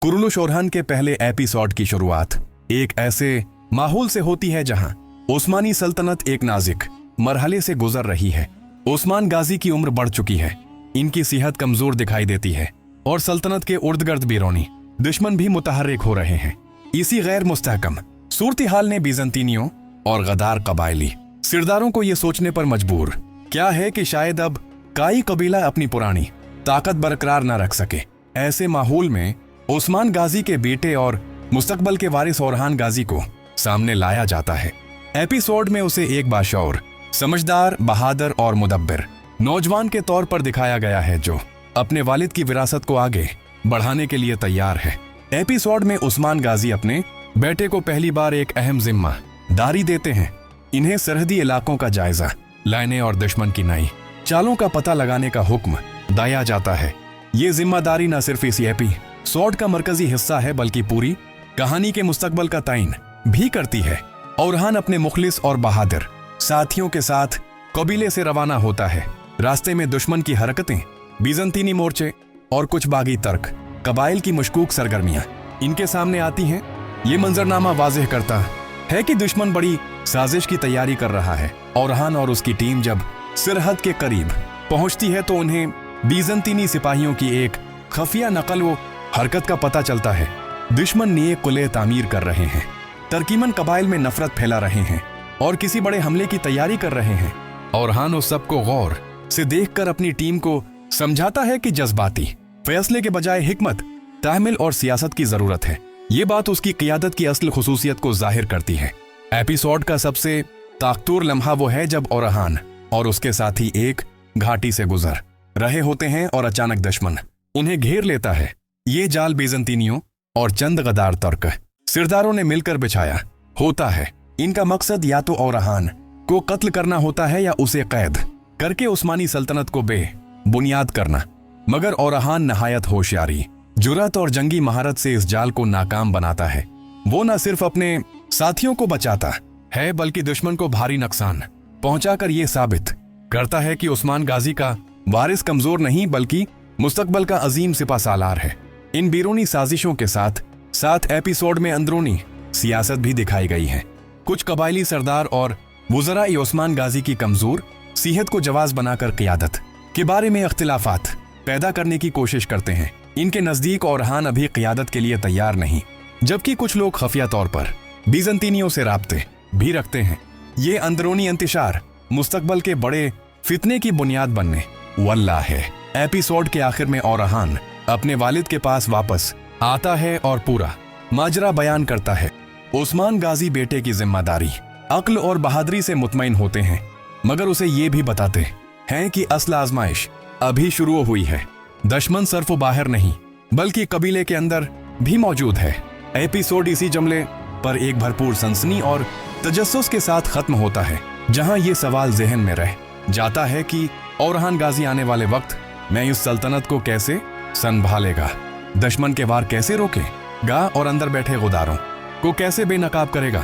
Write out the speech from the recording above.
Kurulus Orhan के पहले episode की शुरुआत एक ऐसे माहौल से होती है जहां उस्मानी सल्तनत एक नाजुक मरहले से गुजर रही है। उस्मान गाजी की उम्र बढ़ चुकी है, इनकी सेहत कमजोर दिखाई देती है और सल्तनत के उर्दगर्द बैरूनी दुश्मन भी मुतहर्रिक हो रहे हैं। इसी गैर मुस्तहकम सूरत हाल ने बीजंतीनियों और गदार कबायली सिरदारों को यह सोचने पर मजबूर क्या है कि शायद अब काई कबीला अपनी पुरानी ताकत बरकरार न रख सके। ऐसे माहौल में उस्मान गाजी के बेटे और मुस्तकबल के वारिस ओरहान गाजी को सामने लाया जाता है। एपिसोड में उसे एक बाशऊर, समझदार, बहादुर और मुदब्बिर नौजवान के तौर पर दिखाया गया है जो अपने वालिद की विरासत को आगे बढ़ाने के लिए तैयार है। एपिसोड में उस्मान गाजी अपने बेटे को पहली बार एक अहम जिम्मा दारी देते हैं। इन्हें सरहदी इलाकों का जायजा लेने और दुश्मन की नई चालों का पता लगाने का हुक्म दिया जाता है। ये जिम्मेदारी न सिर्फ इस एपिसोड का मरकजी हिस्सा है बल्कि पूरी कहानी के मुस्तकबल का तयन भी करती है। ओरहान अपने मुखलिस और बहादुर साथियों के साथ कबीले से रवाना होता है। रास्ते में दुश्मन की हरकतें, बीजंतीनी मोर्चे और कुछ बागी तर्क कबाइल की मशकूक सरगर्मियां इनके सामने आती हैं। ये मंजरनामा वाज़ेह करता है कि दुश्मन बड़ी साजिश की तैयारी कर रहा है। ओरहान और उसकी टीम जब सरहद के करीब पहुंचती है तो उन्हें बीजंतीनी सिपाहियों की एक खफिया नकल व हरकत का पता चलता है। दुश्मन नए किले तामीर कर रहे हैं, तरकीमन कबाइल में नफरत फैला रहे हैं और किसी बड़े हमले की तैयारी कर रहे हैं। ओरहान उस सब को गौर से देखकर अपनी टीम को समझाता है कि जज्बाती फैसले के बजाय हिकमत, तहम्मुल और सियासत की जरूरत है। ये बात उसकी क़ियादत की असल खुसूसियत को जाहिर करती है। एपिसोड का सबसे ताकतूर लम्हा वो है जब ओरहान और उसके साथी एक घाटी से गुजर रहे होते हैं और अचानक दुश्मन उन्हें घेर लेता है। ये जाल बीजंतीनियों और चंद गदार तुर्क सिरदारों ने मिलकर बिछाया होता है। इनका मकसद या तो ओरहान को कत्ल करना होता है या उसे कैद करके उस्मानी सल्तनत को बेबुनियाद करना। मगर ओरहान नहायत होशियारी, जुर्रत और जंगी महारत से इस जाल को नाकाम बनाता है। वो न सिर्फ अपने साथियों को बचाता है बल्कि दुश्मन को भारी नुकसान पहुंचाकर ये साबित करता है कि उस्मान गाजी का वारिस कमजोर नहीं बल्कि मुस्तकबल का अजीम सिपासालार है। इन बैरूनी साजिशों के साथ साथ एपिसोड में अंदरूनी सियासत भी दिखाई गई है। कुछ कबायली सरदार और वुज़रा उस्मान गाजी की कमजोर सेहत को जवाज बनाकर क़ियादत के बारे में इख्तिलाफात पैदा करने की कोशिश करते हैं। इनके नजदीक ओरहान अभी क़ियादत के लिए तैयार नहीं, जबकि कुछ लोग खफिया तौर पर बीजंतीनियों से राब्ते भी रखते हैं। ये अंदरूनी इंतशार मुस्तकबल के बड़े फितने की बुनियाद बनने वाला है। एपिसोड के आखिर में ओरहान अपने वालिद के पास वापस आता है और पूरा माजरा बयान करता है। उस्मान गाजी बेटे की जिम्मेदारी, अक्ल और बहादुरी से मुतमईन होते हैं, मगर उसे ये भी बताते हैं कि असल आजमाइश अभी शुरू हुई है। दुश्मन सिर्फ बाहर नहीं बल्कि कबीले के अंदर भी मौजूद है। एपिसोड इसी जुमले पर एक भरपूर सनसनी और तजस्सुस के साथ खत्म होता है, जहां ये सवाल जहन में रह जाता है कि ओरहान गाजी आने वाले वक्त में इस सल्तनत को कैसे संभालेगा, दुश्मन के वार कैसे रोकेगा और अंदर बैठे गुदारों को कैसे बेनकाब करेगा।